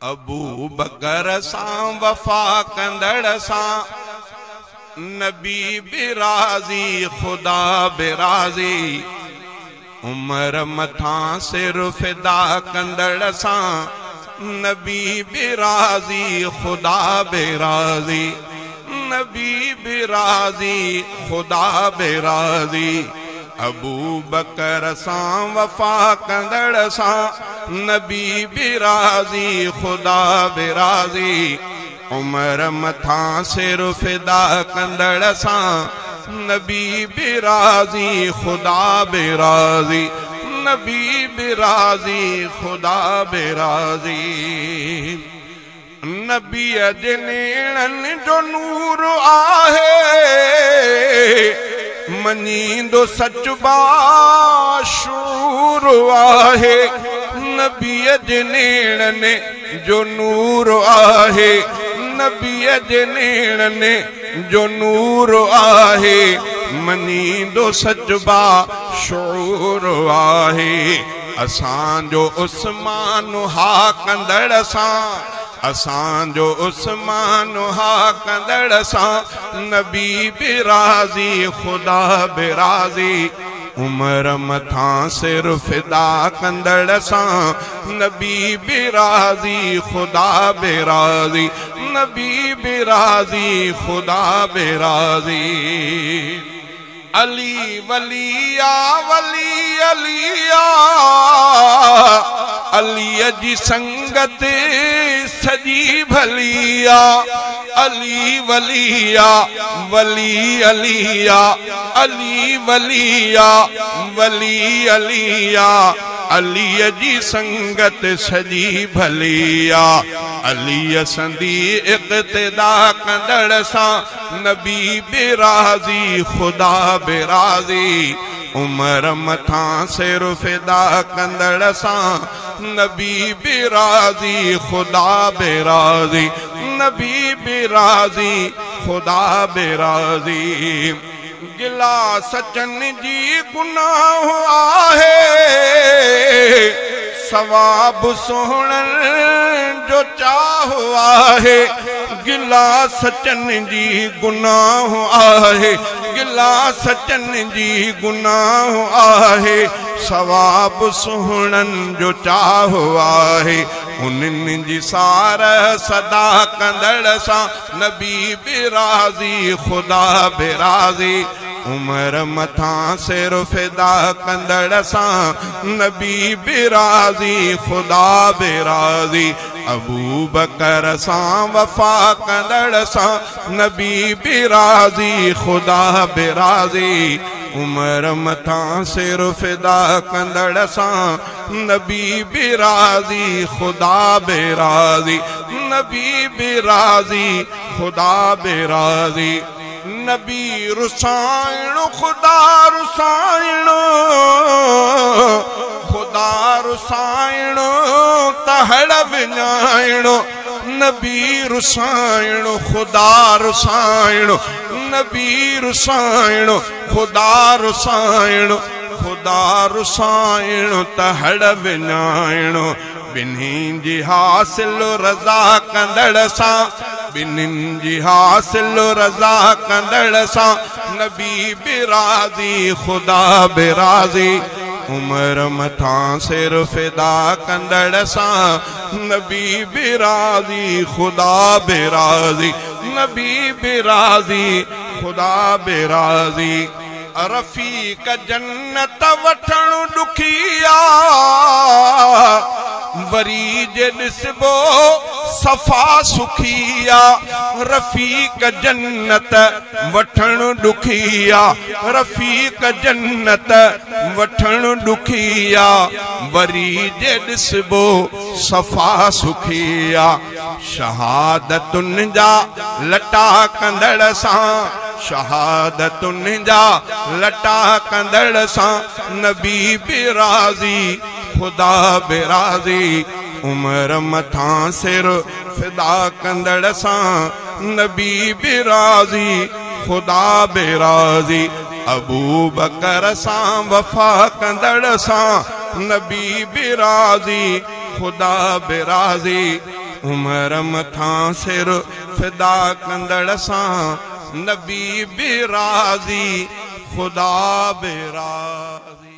अबू बकर सां वफा कंदड़ सां नबी बिराज़ी खुदा बिराज़ी उमर मथां सिर फिदा कंदड़ सां नबी बिराज़ी खुदा बिराज़ी नबी बिराज़ी खुदा बिराज़ी अबू बकर सां वफा कंदड़ सां नबी बिराज़ी खुदा बिराज़ी उमर मथां सिर फिदा कंदड़ सां नबी बिराज़ी खुदा बिराज़ी नबी बिराज़ी खुदा बिराज़ी नबी अजनेड़नि जो नूर आहे मनींदो सच बाशूर आहे नबी अजनेड़नि जो नूर आहे नबी अजनेड़नि जो नूर आहे मनींदो सच बाशूर आहे असांजो उस्मान हा कंदड़ सां असांजो उस्मान हा कंदड़ सां नबी बिराज़ी खुदा बिराज़ी उमर मथां सिर फिदा कंदड़ सां नबी बिराज़ी खुदा बिराज़ी नबी बिराज़ी खुदा बिराज़ी अली वलिया वली अलिया अलीअ जी संगत सजी भलिया अली वलिया वली अलिया अली वलिया वली अलिया अलीअ जी संगत सजी भलिया अलीअ संदी इक़्तिदा कंदड़ सां नबी बिराज़ी खुदा बिराज़ी उमर मथां सिर फिदा कंदड़ सां नबी बिराज़ी खुदा बिराज़ी नबी बिराज़ी खुदा बिराज़ी गिला सचन जी गुनाह आहे सवाब सोहणन जो चाह आहे गिला सचन जी गुनाह आहे गिला सचन जी गुनाह आहे सवाब सोहणन जो चाह आहे उन्हनि जी सार सदा कंदड़ सां नबी बिराज़ी खुदा बिराज़ी उमर मथां सिर फिदा कंदड़ सां नबी बिराज़ी खुदा बिराज़ी अबू बकर सां वफा कंदड़ सां नबी बिराज़ी खुदा बिराज़ी उमर मथां सिर फिदा कंदड़ सां नबी बिराज़ी खुदा बिराज़ी नबी बिराज़ी खुदा बिराज़ी नबी रुसाइण खुदा रुसाइण खुदा रुसाइण तहड़ विञाइण नबी रुसाइण खुदा रुसाइण नबी रुसाइण खुदा रुसाइण खुदा रुसाइण तहड़ विञाइण बिन्हीं जी हासिल रज़ा कंदड़ सां बिन्हीं जी हासिल रज़ा कंदड़ सां नबी बिराज़ी खुदा बिराज़ी उमर मथां सिर फिदा कंदड़ सां नबी बिराज़ी खुदा बिराज़ी नबी बिराज़ी खुदा बिराज़ी रफ़ीक जन्नत वठण ॾुखिया वरी जे ॾिसबो सफ़ा सुखिया रफ़ीक जन्नत वठण ॾुखिया रफ़ीक जन्नत वठण ॾुखिया वरी जे ॾिसबो सफ़ा सुखिया शहादतुनि जा लटा कंदड़ सां शहादतुनि जा लटा कंदड़ सां नबी बिराज़ी खुदा बिराज़ी उमर मथां सिर फिदा कंदड़ सां नबी बिराज़ी खुदा बिराज़ी अबू बकर सां वफा कंदड़ सां नबी बिराज़ी खुदा बिराज़ी उमर मथां सिर फिदा कंदड़ सां नबी बि राज़ी खुदा बि राज़ी।